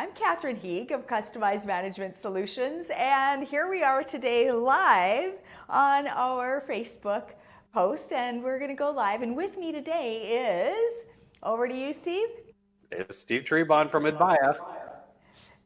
I'm Catherine Heeg of Customized Management Solutions, and here we are today live on our Facebook post, and we're going to go live. And with me today is, over to you, Steve. It's Steve Trebon from Advaya.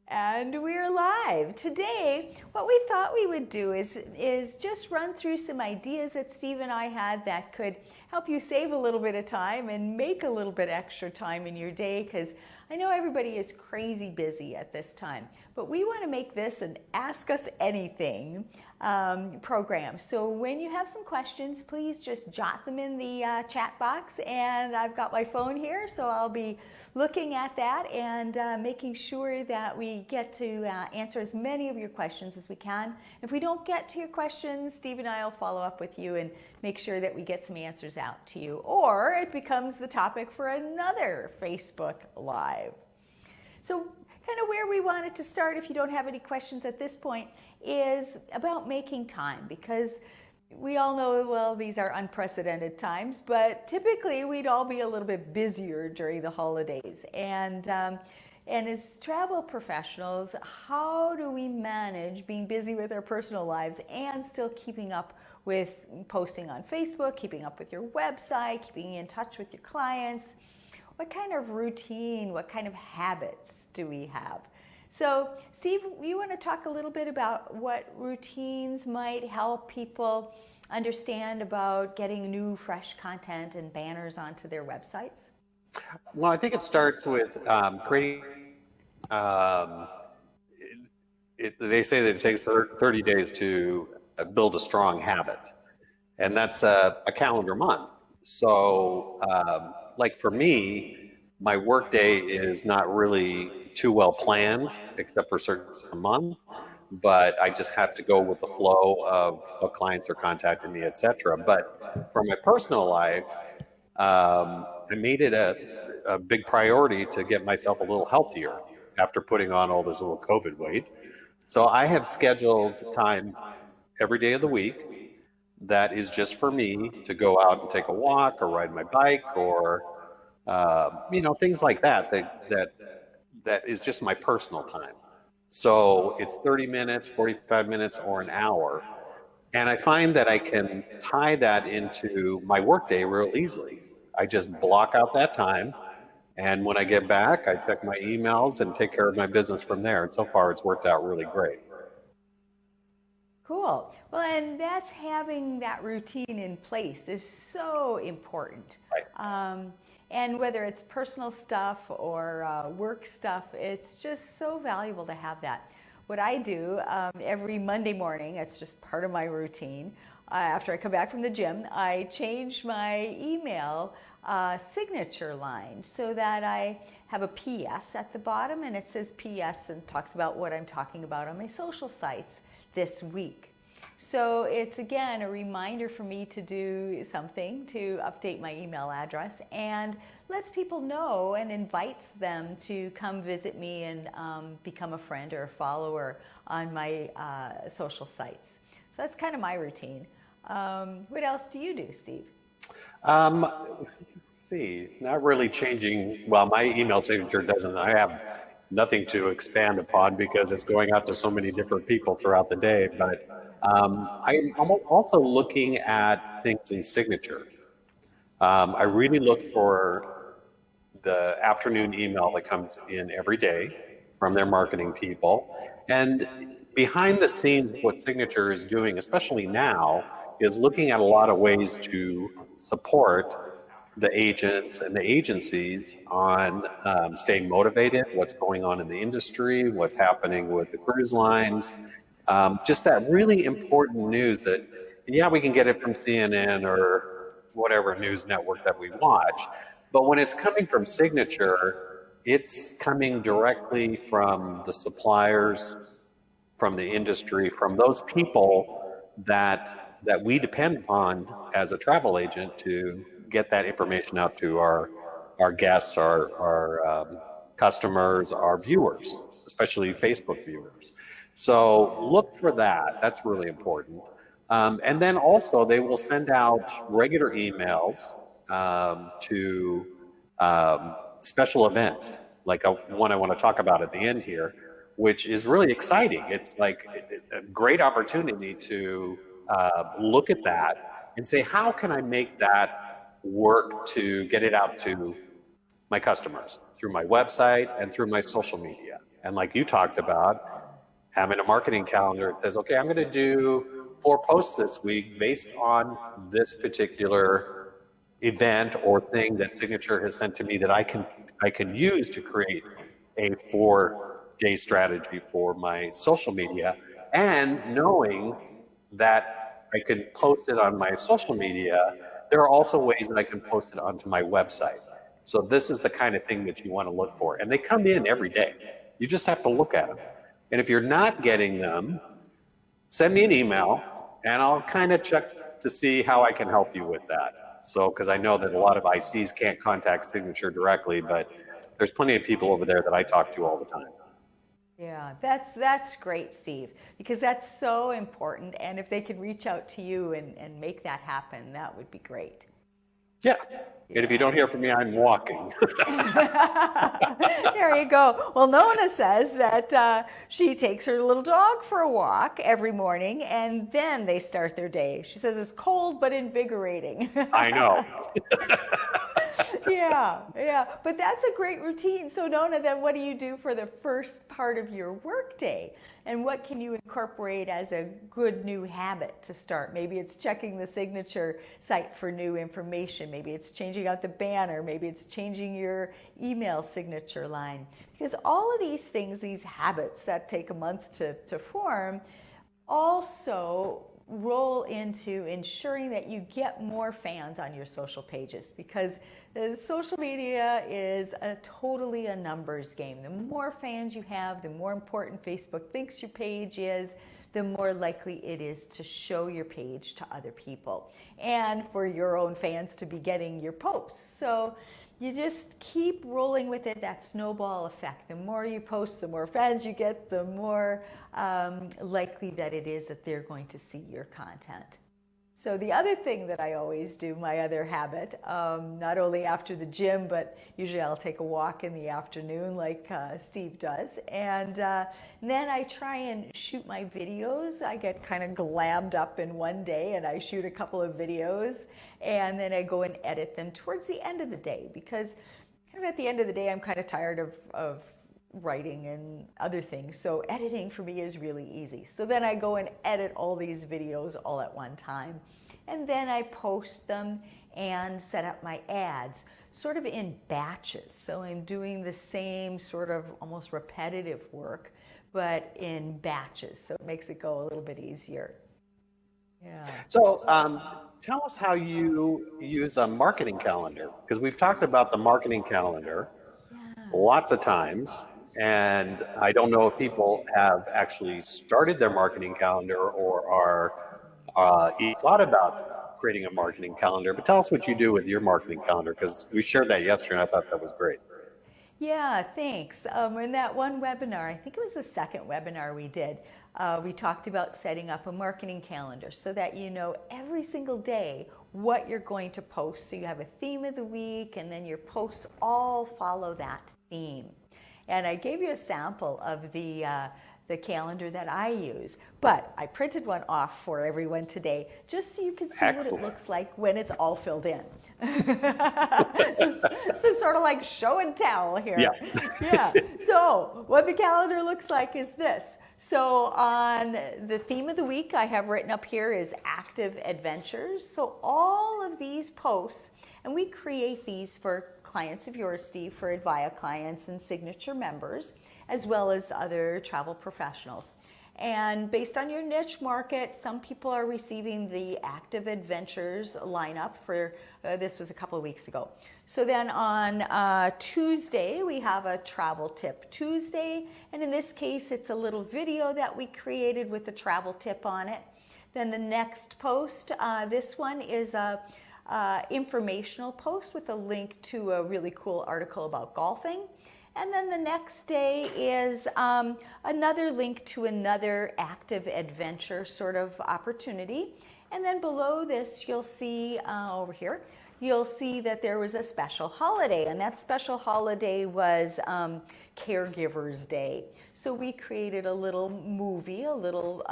And we're live. Today, what we thought we would do is just run through some ideas that Steve and I had that could help you save a little bit of time and make a little bit extra time in your day, because I know everybody is crazy busy at this time. But we want to make this an Ask Us Anything program. So when you have some questions, please just jot them in the chat box. And I've got my phone here, so I'll be looking at that and making sure that we get to answer as many of your questions as we can. If we don't get to your questions, Steve and I will follow up with you and make sure that we get some answers out to you. Or it becomes the topic for another Facebook Live. So kind of where we wanted to start, if you don't have any questions at this point, is about making time, because we all know, well, these are unprecedented times, but typically we'd all be a little bit busier during the holidays. And as travel professionals, how do we manage being busy with our personal lives and still keeping up with posting on Facebook, keeping up with your website, keeping in touch with your clients? What kind of routine, what kind of habits do we have? So, Steve, you want to talk a little bit about what routines might help people understand about getting new, fresh content and banners onto their websites? Well, I think it starts with creating, they say that it takes 30 days to build a strong habit, and that's a calendar month. So, like for me, my workday is not really too well planned, except for certain month, but I just have to go with the flow of what clients are contacting me, etc. But for my personal life, I made it a big priority to get myself a little healthier after putting on all this little COVID weight. So I have scheduled time every day of the week that is just for me to go out and take a walk or ride my bike or things like that is just my personal time. So it's 30 minutes, 45 minutes, or an hour. And I find that I can tie that into my workday real easily. I just block out that time. And when I get back, I check my emails and take care of my business from there. And so far, it's worked out really great. Cool. Well, and that's having that routine in place is so important. Right. And whether it's personal stuff or work stuff, it's just so valuable to have that. What I do every Monday morning, it's just part of my routine. After I come back from the gym, I change my email signature line so that I have a PS at the bottom, and it says PS and talks about what I'm talking about on my social sites this week. So it's, again, a reminder for me to do something to update my email address, and lets people know and invites them to come visit me and become a friend or a follower on my social sites. So that's kind of my routine. What else do you do, Steve? See, not really changing. Well, my email signature doesn't, I have nothing to expand upon because it's going out to so many different people throughout the day. But I'm also looking at things in signature. I really look for the afternoon email that comes in every day from their marketing people. And behind the scenes, what Signature is doing, especially now, is looking at a lot of ways to support the agents and the agencies on staying motivated, what's going on in the industry, what's happening with the cruise lines, just that really important news that, yeah, we can get it from CNN or whatever news network that we watch, but when it's coming from Signature, it's coming directly from the suppliers, from the industry, from those people that we depend upon as a travel agent to get that information out to our guests, our customers, our viewers, especially Facebook viewers. So look for that. That's really important. And then also they will send out regular emails to special events, like one I want to talk about at the end here, which is really exciting. It's like a great opportunity to look at that and say, how can I make that work to get it out to my customers through my website and through my social media? And like you talked about, having a marketing calendar, it says, okay, I'm going to do 4 posts this week based on this particular event or thing that Signature has sent to me that I can use to create a 4-day strategy for my social media, and knowing that I can post it on my social media, there are also ways that I can post it onto my website. So this is the kind of thing that you want to look for. And they come in every day. You just have to look at them. And if you're not getting them, send me an email and I'll kind of check to see how I can help you with that. So, because I know that a lot of ICs can't contact Signature directly, but there's plenty of people over there that I talk to all the time. Yeah, that's great, Steve, because that's so important. And if they can reach out to you and make that happen, that would be great. Yeah. And if you don't hear from me, I'm walking. There you go. Well, Nona says that she takes her little dog for a walk every morning and then they start their day. She says it's cold but invigorating. I know. Yeah. But that's a great routine. So Nona, then what do you do for the first part of your workday? And what can you incorporate as a good new habit to start? Maybe it's checking the Signature site for new information. Maybe it's changing out the banner. Maybe it's changing your email signature line. Because all of these things, these habits that take a month to form, also roll into ensuring that you get more fans on your social pages, because the social media is totally a numbers game. The more fans you have, the more important Facebook thinks your page is, the more likely it is to show your page to other people and for your own fans to be getting your posts. So you just keep rolling with it, that snowball effect. The more you post, the more fans you get, the more likely that it is that they're going to see your content. So the other thing that I always do, my other habit, not only after the gym, but usually I'll take a walk in the afternoon like Steve does. And then I try and shoot my videos. I get kind of glammed up in one day and I shoot a couple of videos and then I go and edit them towards the end of the day, because kind of at the end of the day, I'm kind of tired of writing and other things. So editing for me is really easy. So then I go and edit all these videos all at one time. And then I post them and set up my ads sort of in batches. So I'm doing the same sort of almost repetitive work, but in batches. So it makes it go a little bit easier. Yeah. So tell us how you use a marketing calendar, because we've talked about the marketing calendar lots of times. And I don't know if people have actually started their marketing calendar or are thought about creating a marketing calendar. But tell us what you do with your marketing calendar, because we shared that yesterday and I thought that was great. Yeah, thanks. In that one webinar, I think it was the second webinar we did, we talked about setting up a marketing calendar so that you know every single day what you're going to post. So you have a theme of the week and then your posts all follow that theme. And I gave you a sample of the calendar that I use, but I printed one off for everyone today just so you can see Excellent. what it looks like when it's all filled in. so sort of like show and tell here. Yeah. So what the calendar looks like is this. So on the theme of the week I have written up here is active adventures. So all of these posts, and we create these for clients of yours, Steve, for Advia clients and Signature members, as well as other travel professionals. And based on your niche market, some people are receiving the Active Adventures lineup for, this was a couple of weeks ago. So then on Tuesday, we have a Travel Tip Tuesday. And in this case, it's a little video that we created with a travel tip on it. Then the next post, this one is a informational post with a link to a really cool article about golfing. And then the next day is another link to another active adventure sort of opportunity. And then below this, you'll see over here, you'll see that there was a special holiday, and that special holiday was Caregivers Day. So we created a little movie, a little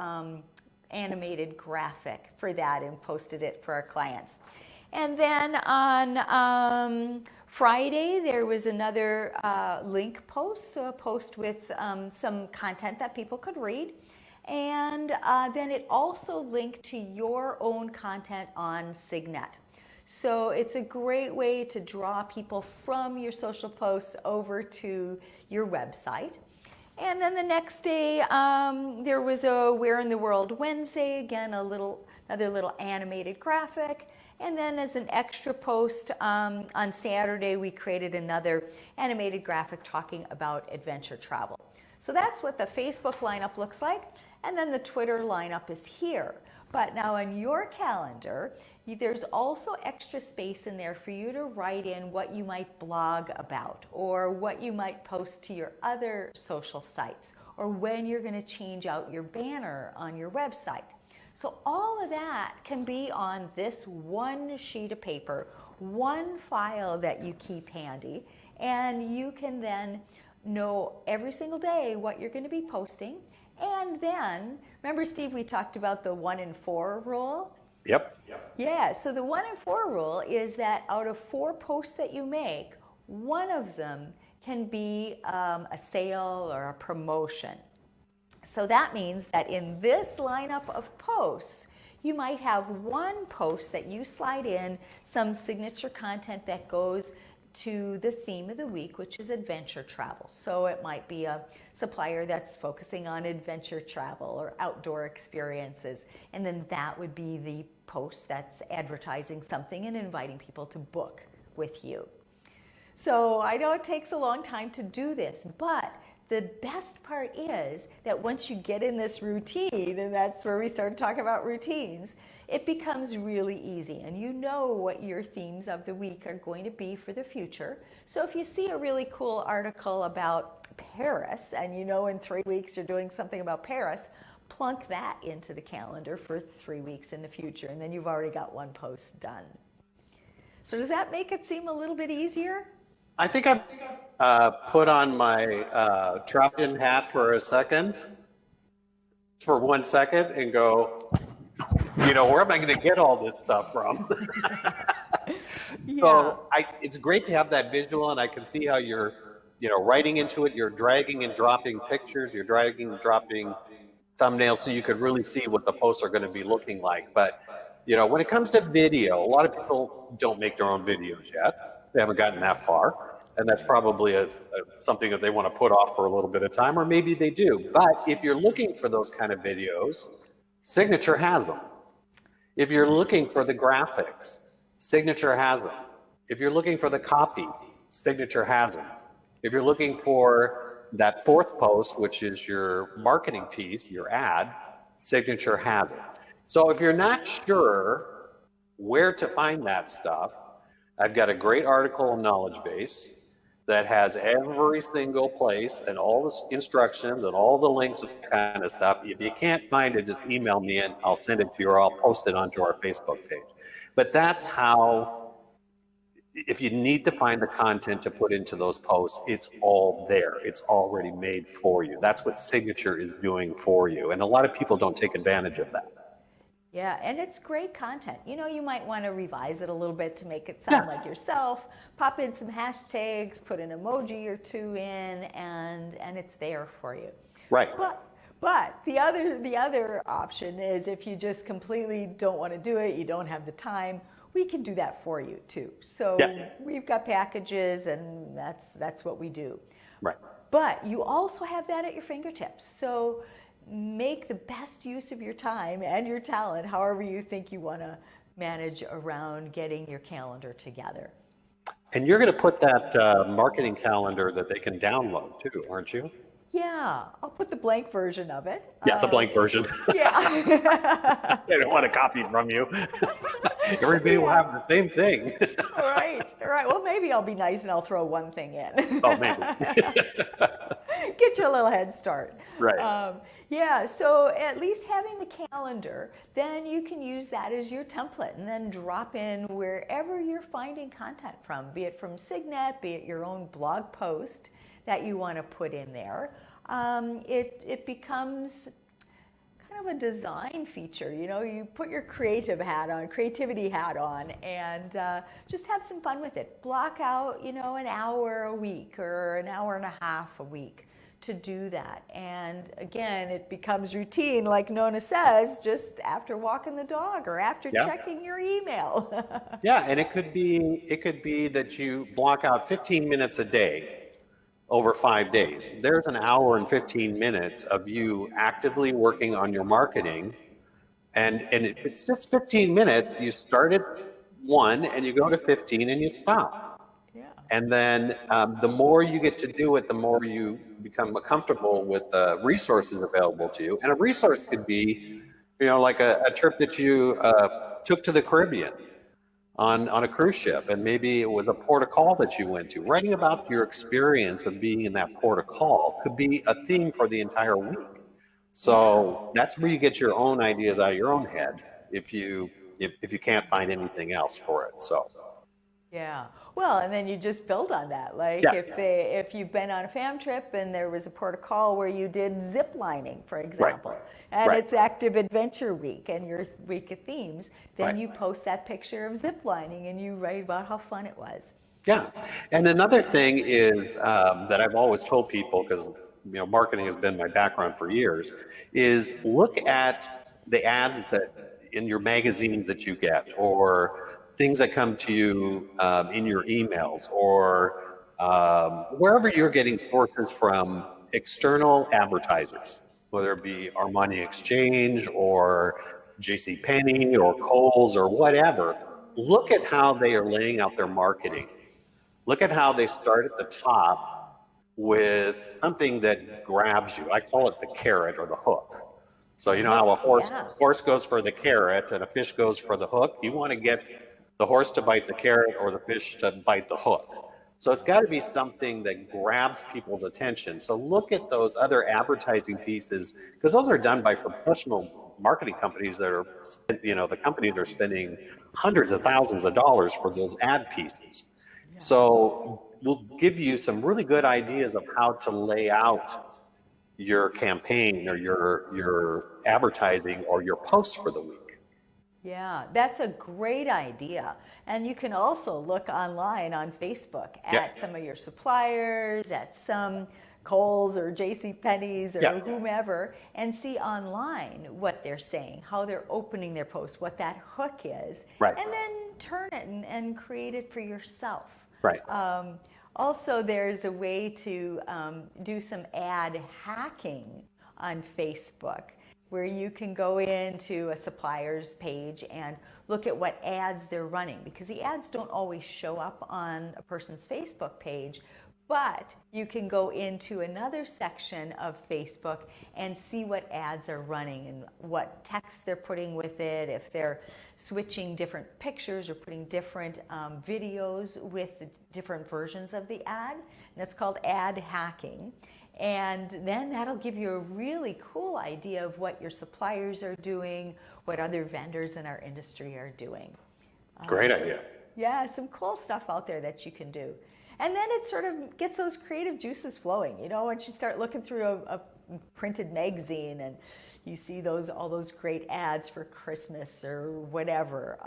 animated graphic for that and posted it for our clients. And then on Friday, there was another link post, so a post with some content that people could read. And then it also linked to your own content on Signet. So it's a great way to draw people from your social posts over to your website. And then the next day, there was a Where in the World Wednesday, again, another little animated graphic. And then as an extra post on Saturday, we created another animated graphic talking about adventure travel. So that's what the Facebook lineup looks like. And then the Twitter lineup is here. But now on your calendar, there's also extra space in there for you to write in what you might blog about, or what you might post to your other social sites, or when you're going to change out your banner on your website. So all of that can be on this one sheet of paper, one file that you keep handy, and you can then know every single day what you're going to be posting. And then, remember, Steve, we talked about the 1 in 4 rule? Yep. Yeah, so the 1 in 4 rule is that out of 4 posts that you make, one of them can be a sale or a promotion. So that means that in this lineup of posts, you might have one post that you slide in some signature content that goes to the theme of the week, which is adventure travel. So it might be a supplier that's focusing on adventure travel or outdoor experiences. And then that would be the post that's advertising something and inviting people to book with you. So I know it takes a long time to do this, but the best part is that once you get in this routine, and that's where we start talking about routines, it becomes really easy, and you know what your themes of the week are going to be for the future. So if you see a really cool article about Paris, and you know in 3 weeks you're doing something about Paris, plunk that into the calendar for 3 weeks in the future, and then you've already got one post done. So does that make it seem a little bit easier? I think I put on my Trojan hat for a second, for 1 second, and go, where am I going to get all this stuff from? Yeah. So it's great to have that visual, and I can see how you're, writing into it. You're dragging and dropping pictures. You're dragging and dropping thumbnails, so you could really see what the posts are going to be looking like. But when it comes to video, a lot of people don't make their own videos yet. They haven't gotten that far, and that's probably something that they want to put off for a little bit of time, or maybe they do. But if you're looking for those kind of videos, Signature has them. If you're looking for the graphics, Signature has them. If you're looking for the copy, Signature has them. If you're looking for that 4th post, which is your marketing piece, your ad, Signature has it. So if you're not sure where to find that stuff, I've got a great article and knowledge base that has every single place and all the instructions and all the links and kind of stuff. If you can't find it, just email me and I'll send it to you, or I'll post it onto our Facebook page. But that's how, if you need to find the content to put into those posts, it's all there. It's already made for you. That's what Signature is doing for you. And a lot of people don't take advantage of that. Yeah, and it's great content. You might want to revise it a little bit to make it sound like yourself, pop in some hashtags, put an emoji or 2 in, and it's there for you. Right. But the other option is, if you just completely don't want to do it, you don't have the time, we can do that for you too. So we've got packages, and that's what we do. Right. But you also have that at your fingertips. So make the best use of your time and your talent, however you think you want to manage around getting your calendar together. And you're going to put that marketing calendar that they can download too, aren't you? Yeah, I'll put the blank version of it. Yeah, the blank version. Yeah. They don't want a copy from you. Everybody will have the same thing. Right. Well, maybe I'll be nice and I'll throw one thing in. Oh, maybe. Get you a little head start. Right. Yeah, so at least having the calendar, then you can use that as your template and then drop in wherever you're finding content from, be it from Signet, be it your own blog post that you want to put in there. It becomes kind of a design feature. You put your creativity hat on, and just have some fun with it. Block out, an hour a week or an hour and a half a week to do that. And again, it becomes routine, like Nona says, just after walking the dog or after checking your email. Yeah, and it could be that you block out 15 minutes a day over 5 days. There's an hour and 15 minutes of you actively working on your marketing. And it's just 15 minutes. You start at 1 and you go to 15 and you stop. Yeah. And then the more you get to do it, the more you become comfortable with the resources available to you. And a resource could be, like a trip that you took to the Caribbean on a cruise ship, and maybe it was a port of call that you went to. Writing about your experience of being in that port of call could be a theme for the entire week. So that's where you get your own ideas out of your own head if you can't find anything else for it. So. Yeah. Well, and then you just build on that. Like if you've been on a fam trip and there was a port of call where you did zip lining, for example, and it's Active Adventure Week and your week of themes, then you post that picture of zip lining and you write about how fun it was. Yeah. And another thing is that I've always told people, because marketing has been my background for years, is look at the ads that in your magazines that you get, or things that come to you in your emails, or wherever you're getting sources from external advertisers, whether it be Armani Exchange or JCPenney or Kohl's or whatever. Look at how they are laying out their marketing. Look at how they start at the top with something that grabs you. I call it the carrot or the hook. So you know how a horse goes for the carrot and a fish goes for the hook? You want to get the horse to bite the carrot or the fish to bite the hook. So it's got to be something that grabs people's attention. So look at those other advertising pieces, because those are done by professional marketing companies that are, the companies are spending hundreds of thousands of dollars for those ad pieces. So we'll give you some really good ideas of how to lay out your campaign or your advertising or your posts for the week. Yeah, that's a great idea. And you can also look online on Facebook at some of your suppliers, at some Kohl's or JCPenney's or whomever, and see online what they're saying, how they're opening their post, what that hook is, and then turn it and create it for yourself. Right. Also, there's a way to do some ad hacking on Facebook, where you can go into a supplier's page and look at what ads they're running, because the ads don't always show up on a person's Facebook page, but you can go into another section of Facebook and see what ads are running and what text they're putting with it, if they're switching different pictures or putting different videos with the different versions of the ad. And that's called ad hacking. And then that'll give you a really cool idea of what your suppliers are doing, what other vendors in our industry are doing. Great idea. Yeah, some cool stuff out there that you can do. And then it sort of gets those creative juices flowing. Once you start looking through a printed magazine and you see all those great ads for Christmas or whatever,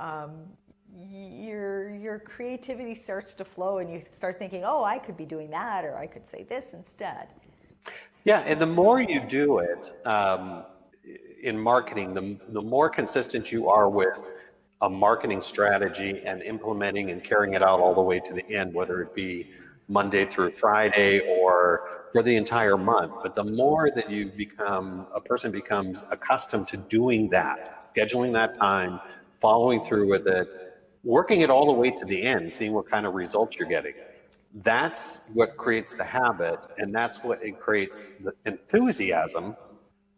your creativity starts to flow and you start thinking, oh, I could be doing that, or I could say this instead. Yeah, and the more you do it in marketing, the more consistent you are with a marketing strategy and implementing and carrying it out all the way to the end, whether it be Monday through Friday or for the entire month. But the more that a person becomes accustomed to doing that, scheduling that time, following through with it, working it all the way to the end, seeing what kind of results you're getting. That's what creates the habit, and that's what it creates the enthusiasm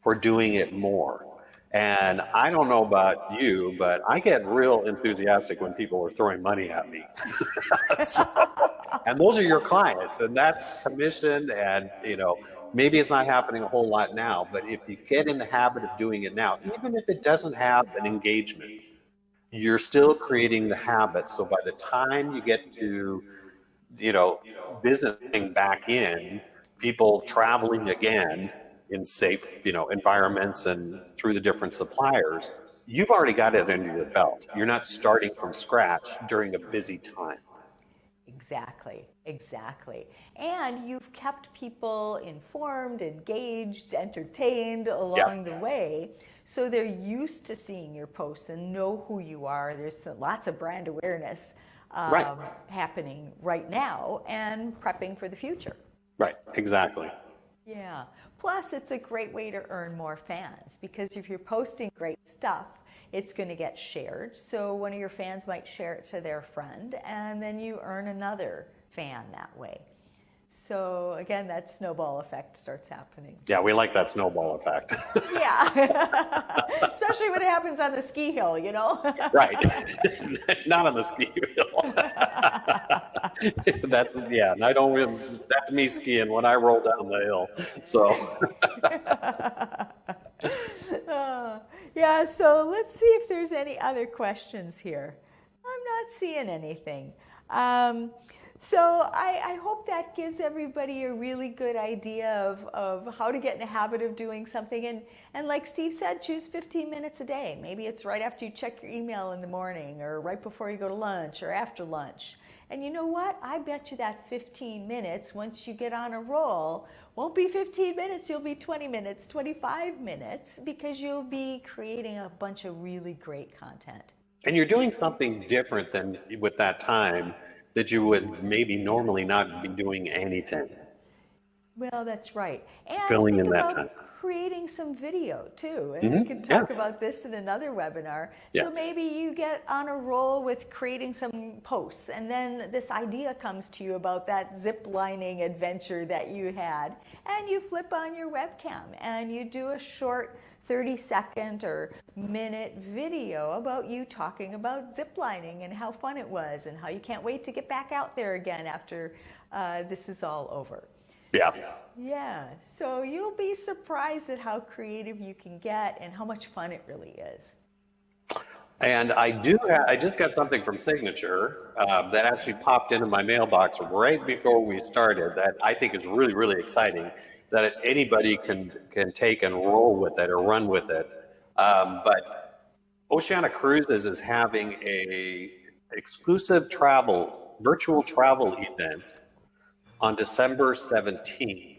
for doing it more. And I don't know about you, but I get real enthusiastic when people are throwing money at me. And those are your clients, and that's commission. And maybe it's not happening a whole lot now, but if you get in the habit of doing it now, even if it doesn't have an engagement, you're still creating the habit. So by the time you get to, business getting back in, people traveling again in safe, environments and through the different suppliers, you've already got it under your belt. You're not starting from scratch during a busy time. Exactly, exactly. And you've kept people informed, engaged, entertained along the way. So they're used to seeing your posts and know who you are. There's lots of brand awareness happening right now and prepping for the future. Right, exactly. Yeah. Plus, it's a great way to earn more fans because if you're posting great stuff, it's going to get shared. So one of your fans might share it to their friend, and then you earn another fan that way. So again, that snowball effect starts happening. Yeah, we like that snowball effect. Yeah. Especially when it happens on the ski hill, Right. Not on the ski hill. That's me skiing when I roll down the hill. So yeah, so let's see if there's any other questions here. I'm not seeing anything. So I hope that gives everybody a really good idea of how to get in the habit of doing something. And like Steve said, choose 15 minutes a day. Maybe it's right after you check your email in the morning, or right before you go to lunch, or after lunch. And you know what? I bet you that 15 minutes, once you get on a roll, won't be 15 minutes, you'll be 20 minutes, 25 minutes, because you'll be creating a bunch of really great content. And you're doing something different than with that time that you would maybe normally not be doing anything. Well, that's right. And filling think in that about time. creating some video too. And we can talk about this in another webinar. Yeah. So maybe you get on a roll with creating some posts, and then this idea comes to you about that zip lining adventure that you had, and you flip on your webcam and you do a short 30-second or minute video about you talking about ziplining and how fun it was and how you can't wait to get back out there again after this is all over. Yeah. Yeah, so you'll be surprised at how creative you can get and how much fun it really is. And I just got something from Signature that actually popped into my mailbox right before we started that I think is really, really exciting, that anybody can take and roll with it or run with it. But Oceana Cruises is having a exclusive virtual travel event on December 17th.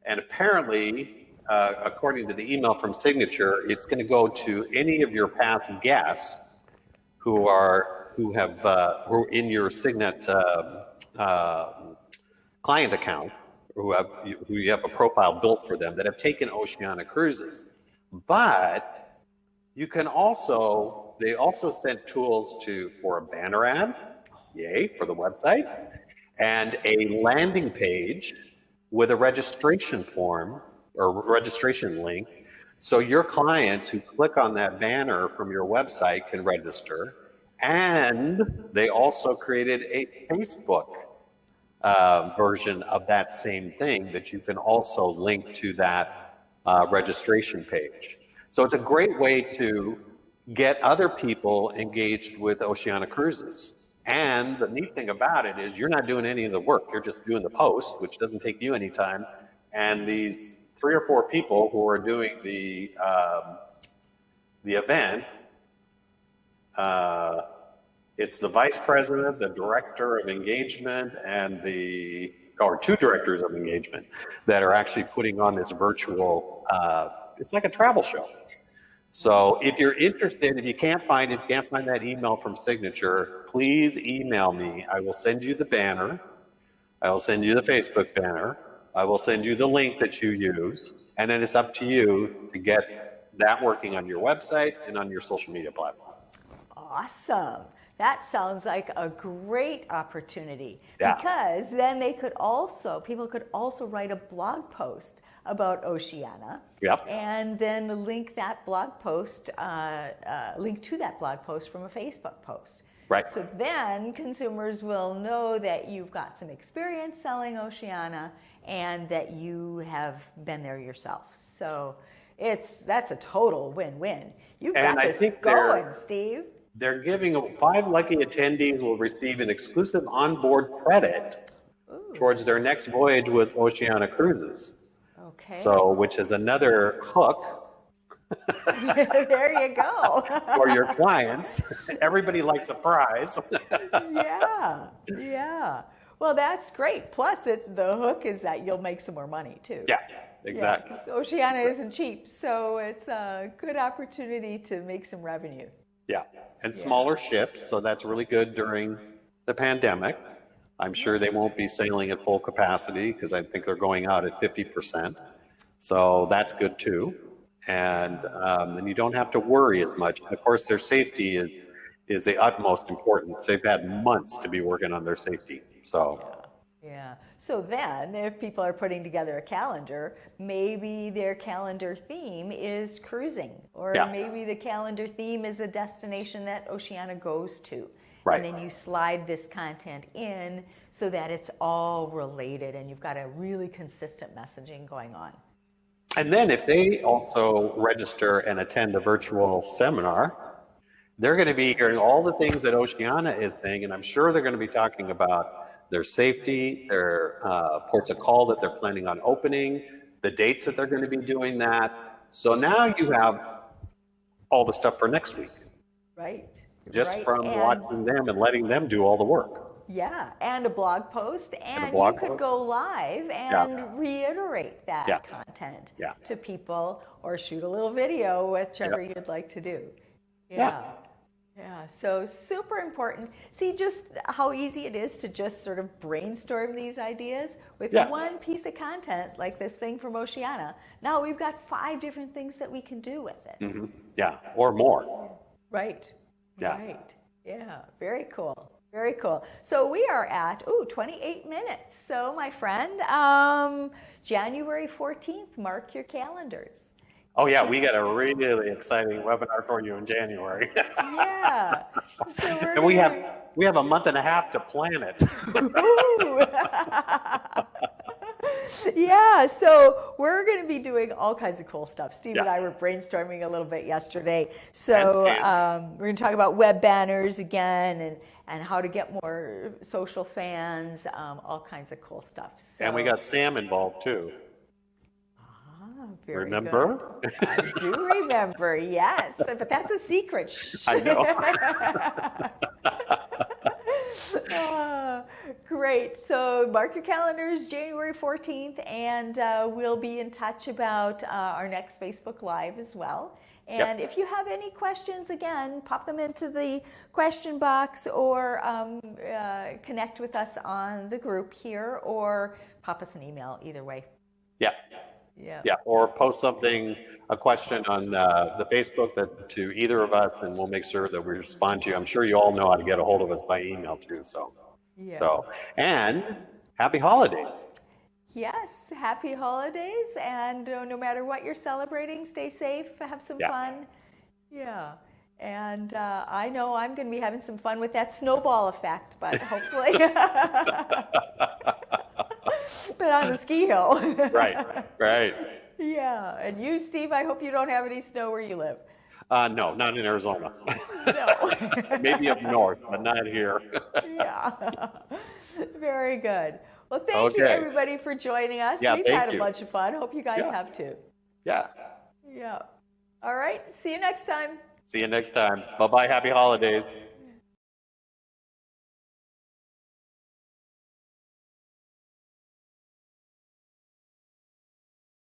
And apparently, according to the email from Signature, it's going to go to any of your past guests who are in your Signet client account, who you have a profile built for them, that have taken Oceana Cruises. But you can they also sent tools for a banner ad, yay, for the website, and a landing page with a registration form or registration link. So your clients who click on that banner from your website can register. And they also created a Facebook version of that same thing that you can also link to that registration page. So it's a great way to get other people engaged with Oceana Cruises. And the neat thing about it is you're not doing any of the work. You're just doing the post, which doesn't take you any time. And these 3 or 4 people who are doing the event, it's the vice president, the director of engagement, and 2 directors of engagement that are actually putting on this virtual, it's like a travel show. So if you're interested, if you can't find that email from Signature, please email me. I will send you the banner. I will send you the Facebook banner. I will send you the link that you use. And then it's up to you to get that working on your website and on your social media platform. Awesome. That sounds like a great opportunity. Yeah. Because then people could also write a blog post about Oceana. Yep. And then link to that blog post from a Facebook post. Right. So then consumers will know that you've got some experience selling Oceania and that you have been there yourself. So that's a total win-win. You've And got I this think going, Steve. they're giving 5 lucky attendees will receive an exclusive onboard credit towards their next voyage with Oceania Cruises. Okay. So, which is another hook There you go. for your clients. Everybody likes a prize. Yeah, yeah. Well, that's great. Plus, the hook is that you'll make some more money too. Yeah, exactly. Yeah, 'cause Oceania isn't cheap, so it's a good opportunity to make some revenue. Yeah, and smaller ships, so that's really good during the pandemic. I'm sure they won't be sailing at full capacity because I think they're going out at 50%. So that's good too. And then you don't have to worry as much. Of course, their safety is the utmost importance. They've had months to be working on their safety. So Yeah. So then, if people are putting together a calendar, maybe their calendar theme is cruising, or Yeah. maybe the calendar theme is a destination that Oceania goes to. Right. And then you slide this content in so that it's all related and you've got a really consistent messaging going on. and then if they also register and attend a virtual seminar, they're going to be hearing all the things that Oceania is saying, and I'm sure they're going to be talking about their safety, their ports of call that they're planning on opening, the dates that they're going to be doing that. So now you have all the stuff for next week, Right. just right. from And- watching them and letting them do all the work. Yeah, and a blog post, and blog you could post. go live and reiterate that Yeah. content Yeah. to people, or shoot a little video, whichever Yep. you'd like to do. Yeah. Yeah, so super important. See just how easy it is to just sort of brainstorm these ideas with Yeah. one piece of content like this thing from Oceania. Now we've got 5 different things that we can do with this. Yeah, or more. Right. Yeah. Right. Yeah. Very cool. Very cool. So we are at 28 minutes. So my friend, January 14th, mark your calendars. Oh yeah, we got a really exciting webinar for you in January. Yeah. So we're And we gonna- have a month and a half to plan it. Ooh. Yeah, so we're going to be doing all kinds of cool stuff. Steve and Yeah. I were brainstorming a little bit yesterday. So And we're going to talk about web banners again and how to get more social fans, all kinds of cool stuff. So, And we got Sam involved too. very Remember? good. I do remember, yes. But that's a secret. Shh. I know. Great. So mark your calendars, January 14th, and we'll be in touch about our next Facebook Live as well. And if you have any questions, again, pop them into the question box, or connect with us on the group here, or pop us an email, either way. Yeah. Yeah. Yeah. Or post something, a question on the Facebook to either of us, and we'll make sure that we respond to you. I'm sure you all know how to get a hold of us by email too. Yeah. And happy holidays. Yes, happy holidays, and no matter what you're celebrating, stay safe, have some fun. Yeah, and I know I'm going to be having some fun with that snowball effect, but hopefully, but on the ski hill. Right. Yeah, and you, Steve, I hope you don't have any snow where you live. No, not in Arizona. No. Maybe up north, but not here. Yeah, very good. Well, thank you everybody for joining us. Yeah, We've thank had a you. bunch of fun. Hope you guys have too. Yeah. Yeah. All right. See you next time. See you next time. Bye-bye. Happy holidays.